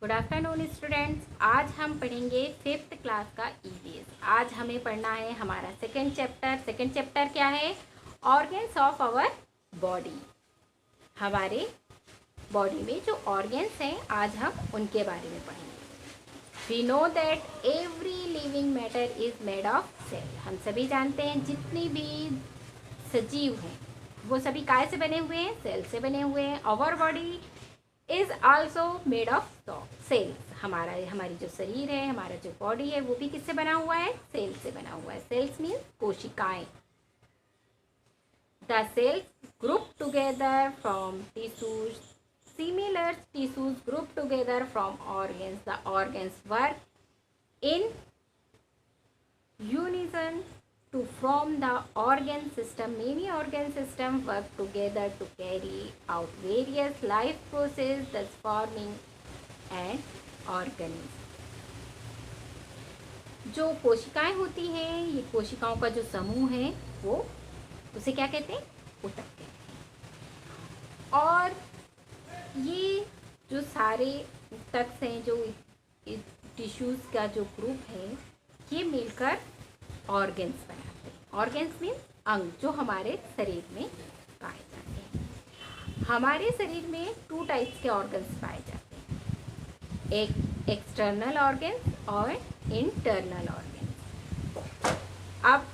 Good afternoon students. आज हम पढ़ेंगे फिफ्थ क्लास का ईवीएस। आज हमें पढ़ना है हमारा सेकंड चैप्टर क्या है? Organs of our body. हमारे बॉडी में जो ऑर्गन्स हैं आज हम उनके बारे में पढ़ेंगे। We know that every living matter is made of cell. हम सभी जानते हैं जितनी भी सजीव हैं वो सभी काय से बने हुए हैं? सेल से बने हुए हैं। Our body is also made of cells. हमारी जो शरीर है, हमारा जो बॉडी है वो भी किससे बना हुआ है? सेल से बना हुआ है। सेल्स मीन्स कोशिकाएं। The cells group together from tissues, similar tissues group together from organs. The organs work in unison to form the organ system. Many organ systems work together to carry out various life processes, thus forming an organism. जो कोशिकाएं होती हैं, ये कोशिकाओं का जो समूह है वो उसे क्या कहते हैं? ऊतक कहते हैं। और ये जो सारे ऊतक हैं, जो टिश्यूज का जो ग्रुप है, ये मिलकर ऑर्गन्स बनाते हैं। ऑर्गन्स मीन्स अंग जो हमारे शरीर में पाए जाते हैं। हमारे शरीर में 2 टाइप्स के ऑर्गन्स पाए जाते हैं, एक एक्सटर्नल ऑर्गन्स और इंटरनल ऑर्गन्स। अब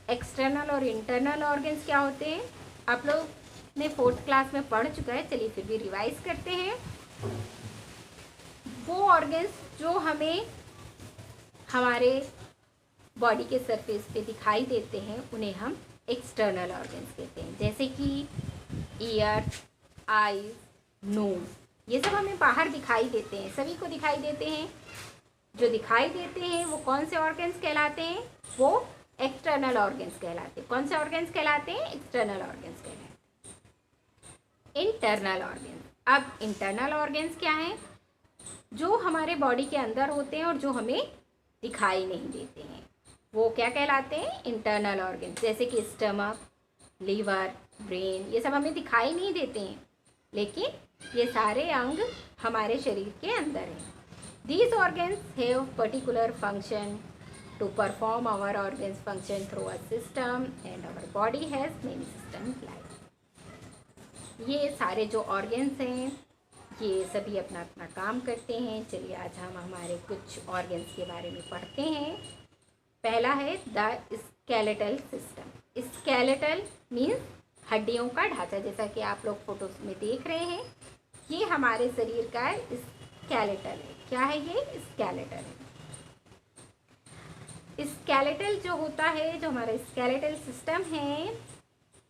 एक्सटर्नल और इंटरनल ऑर्गन्स क्या होते हैं? आप लोग ने 4th क्लास में पढ़ चुका है, चलिए फिर भी रिवाइज करते हैं। वो ऑर्गन्स जो हमें हमारे बॉडी के सरफेस पे दिखाई देते हैं उन्हें हम एक्सटर्नल ऑर्गन्स कहते हैं। जैसे कि ईयर, आईज, नोज, ये सब हमें बाहर दिखाई देते हैं, सभी को दिखाई देते हैं। जो दिखाई देते हैं वो कौन से ऑर्गन्स कहलाते हैं? वो एक्सटर्नल ऑर्गन्स कहलाते हैं। कौन से ऑर्गन्स कहलाते हैं? एक्सटर्नल ऑर्गन्स कहलाते हैं। Internal organs. अब इंटरनल ऑर्गन्स क्या हैं? जो हमारे बॉडी के अंदर होते हैं और जो हमें दिखाई नहीं देते हैं, वो क्या कहलाते हैं? Internal organs. जैसे कि स्टमक, लीवर, ब्रेन, ये सब हमें दिखाई नहीं देते हैं, लेकिन ये सारे अंग हमारे शरीर के अंदर हैं। These organs have particular function to perform our organs function through a system and our body has many system like. ये सारे जो ऑर्गन्स हैं ये सभी अपना अपना काम करते हैं। चलिए आज हम हमारे कुछ ऑर्गन्स के बारे में पढ़ते हैं। पहला है the skeletal system. Skeletal means हड्डियों का ढांचा, जैसा कि आप लोग फोटोज में देख रहे हैं। ये हमारे शरीर का स्केलेटल है। क्या है ये? स्केलेटल है। स्केलेटल जो होता है, जो हमारा स्केलेटल सिस्टम है,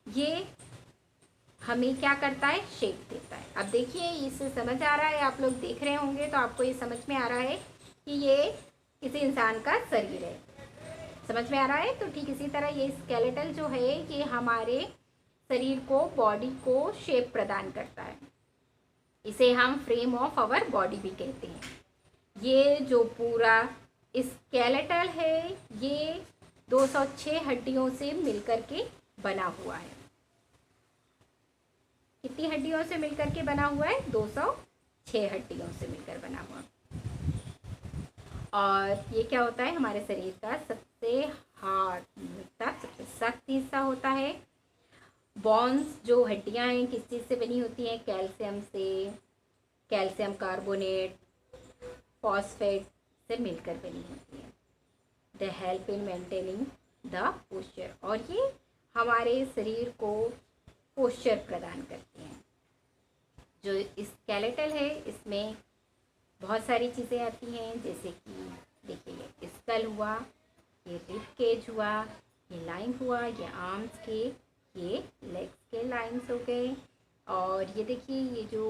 ये हमें क्या करता है? शेप देता है। अब देखिए, इससे समझ आ रहा है, आप लोग देख रहे होंगे तो आपको ये समझ में आ रहा है कि ये किसी इंसान का शरीर है। समझ में आ रहा है? तो ठीक इसी तरह ये स्केलेटल जो है ये हमारे शरीर को, बॉडी को शेप प्रदान करता है। इसे हम फ्रेम ऑफ आवर बॉडी भी कहते हैं। ये जो पूरा स्केलेटल है ये 206 हड्डियों से मिलकर के बना हुआ है। कितनी हड्डियों से मिलकर के बना हुआ है? 206 हड्डियों से मिलकर बना हुआ। और ये क्या होता है? हमारे शरीर का सबसे हार्ड, सबसे सख्त हिस्सा होता है। बॉन्स जो हड्डियां हैं किस चीज़ से बनी होती हैं? कैल्शियम से, कैल्शियम कार्बोनेट, फॉस्फेट से मिलकर बनी होती है। They help in maintaining the posture. और ये हमारे शरीर को पोस्चर प्रदान करती हैं। जो स्केलेटल है इसमें बहुत सारी चीज़ें आती हैं, जैसे कि देखिए ये स्कल हुआ, ये रिब केज हुआ, ये लाइन हुआ, ये आर्म्स के, ये लेग्स के लाइंस हो गए। और ये देखिए ये जो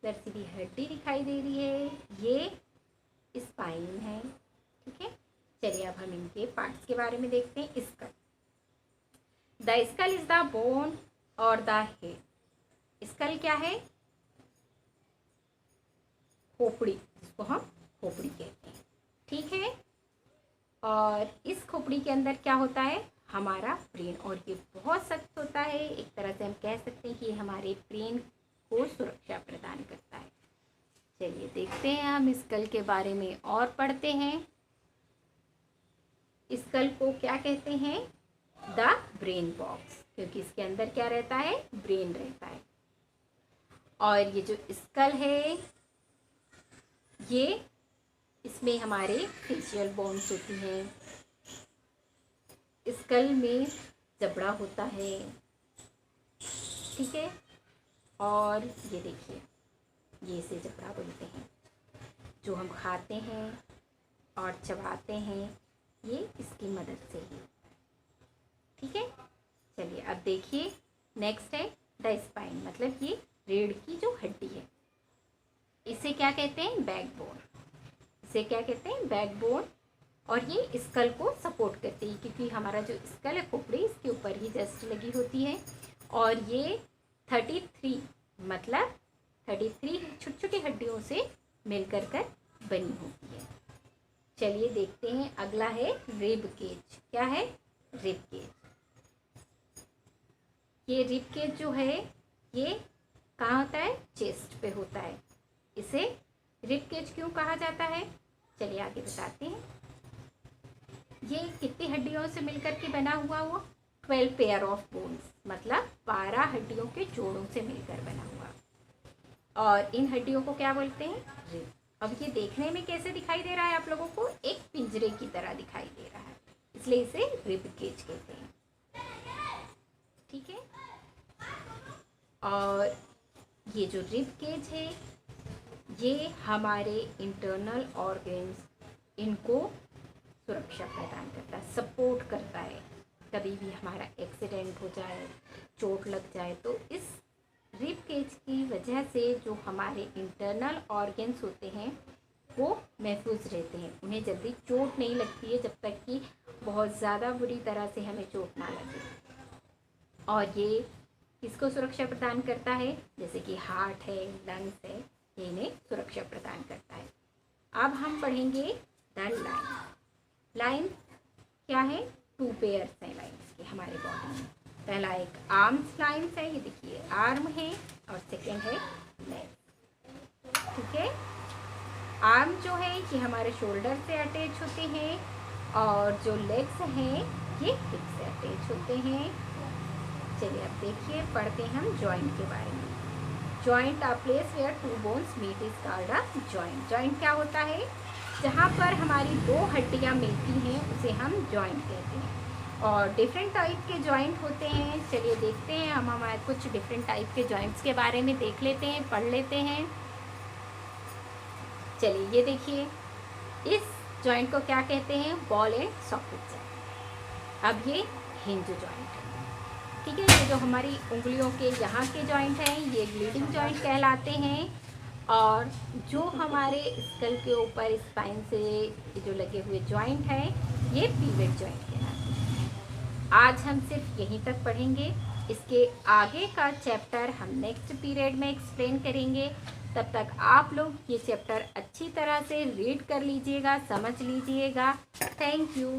सीधी हड्डी दिखाई दे रही है ये स्पाइन है। ठीक है, चलिए अब हम इनके पार्ट्स के बारे में देखते हैं। Skull, the skull is the bone और द हेड। स्कल क्या है? खोपड़ी, जिसको हम खोपड़ी कहते हैं। ठीक है, और इस खोपड़ी के अंदर क्या होता है? हमारा ब्रेन। और ये बहुत सख्त होता है। एक तरह से हम कह सकते हैं कि हमारे ब्रेन को सुरक्षा प्रदान करता है। चलिए देखते हैं हम स्कल के बारे में और पढ़ते हैं। स्कल को क्या कहते हैं? द ब्रेन बॉक्स, क्योंकि इसके अंदर क्या रहता है? ब्रेन रहता है। और ये जो स्कल है, ये इसमें हमारे फेशियल बोन्स होती हैं। स्कल में जबड़ा होता है, ठीक है। और ये देखिए, ये इसे जबड़ा बोलते हैं। जो हम खाते हैं और चबाते हैं, ये इसकी मदद से ही, ठीक है। चलिए अब देखिए, नेक्स्ट है द स्पाइन, मतलब ये रीढ़ की जो हड्डी है। इसे क्या कहते हैं? बैकबोन। इसे क्या कहते हैं? बैकबोन। और ये स्कल को सपोर्ट करती है, क्योंकि हमारा जो स्कल है, खोपड़ी इसके ऊपर ही जस्ट लगी होती है। और ये 33 मतलब 33 छोटी छोटी हड्डियों से मिलकर कर बनी होती है। चलिए देखते हैं, अगला है रिब केज। क्या है? Rib cage. ये रिब केज जो है, ये कहाँ होता है? चेस्ट पे होता है। इसे रिब केज क्यों कहा जाता है? चलिए आगे बताते हैं। ये कितनी हड्डियों से मिलकर के बना हुआ? 12 पेयर ऑफ बोन्स, मतलब 12 हड्डियों के जोड़ों से मिलकर बना हुआ। और इन हड्डियों को क्या बोलते हैं? रिब। अब ये देखने में कैसे दिखाई दे रहा है आप लोगों को? एक पिंजरे की तरह दिखाई दे रहा है, इसलिए इसे रिब केज कहते हैं, ठीक है। और ये जो रिब केज है, ये हमारे इंटरनल ऑर्गन्स, इनको सुरक्षा प्रदान करता है, सपोर्ट करता है। कभी भी हमारा एक्सीडेंट हो जाए, चोट लग जाए, तो इस रिब केज की वजह से जो हमारे इंटरनल ऑर्गन्स होते हैं, वो महफूज रहते हैं। उन्हें जल्दी चोट नहीं लगती है, जब तक कि बहुत ज़्यादा बुरी तरह से हमें चोट ना लगे। और ये किसको सुरक्षा प्रदान करता है? जैसे कि हार्ट है, लंग्स है, ये इन्हें सुरक्षा प्रदान करता है। अब हम पढ़ेंगे द लाइन। लाइन क्या है? 2 पेयर्स हैं लाइन्स के हमारे बॉडी में। पहला एक आर्म्स लाइन्स है, ये देखिए आर्म है, और सेकेंड है लेग, ठीक है। आर्म जो है, ये हमारे शोल्डर से अटैच होते हैं, और जो लेग्स हैं, ये हिप से अटैच होते हैं। चलिए अब देखिए, पढ़ते हैं हम जॉइंट के बारे में। Joint a place where 2 bones meet is called a joint. Joint क्या होता है? जहाँ पर हमारी 2 हड्डियाँ मिलती हैं, उसे हम जॉइंट कहते हैं। और डिफरेंट टाइप के जॉइंट होते हैं। चलिए देखते हैं, हम हमारे कुछ डिफरेंट टाइप के जॉइंट्स के बारे में देख लेते हैं, पढ़ लेते हैं। चलिए ये देखिए, इस जॉइंट को क्या कहते हैं? Ball and socket joint. अब ये हिंज जॉइंट है, ठीक है। ये जो हमारी उंगलियों के यहाँ के जॉइंट हैं, ये ग्लीडिंग जॉइंट कहलाते हैं। और जो हमारे स्कल के ऊपर स्पाइन से जो लगे हुए जॉइंट हैं, ये पिवट जॉइंट कहलाते हैं। आज हम सिर्फ यहीं तक पढ़ेंगे। इसके आगे का चैप्टर हम नेक्स्ट पीरियड में एक्सप्लेन करेंगे। तब तक आप लोग ये चैप्टर अच्छी तरह से रीड कर लीजिएगा, समझ लीजिएगा। Thank you.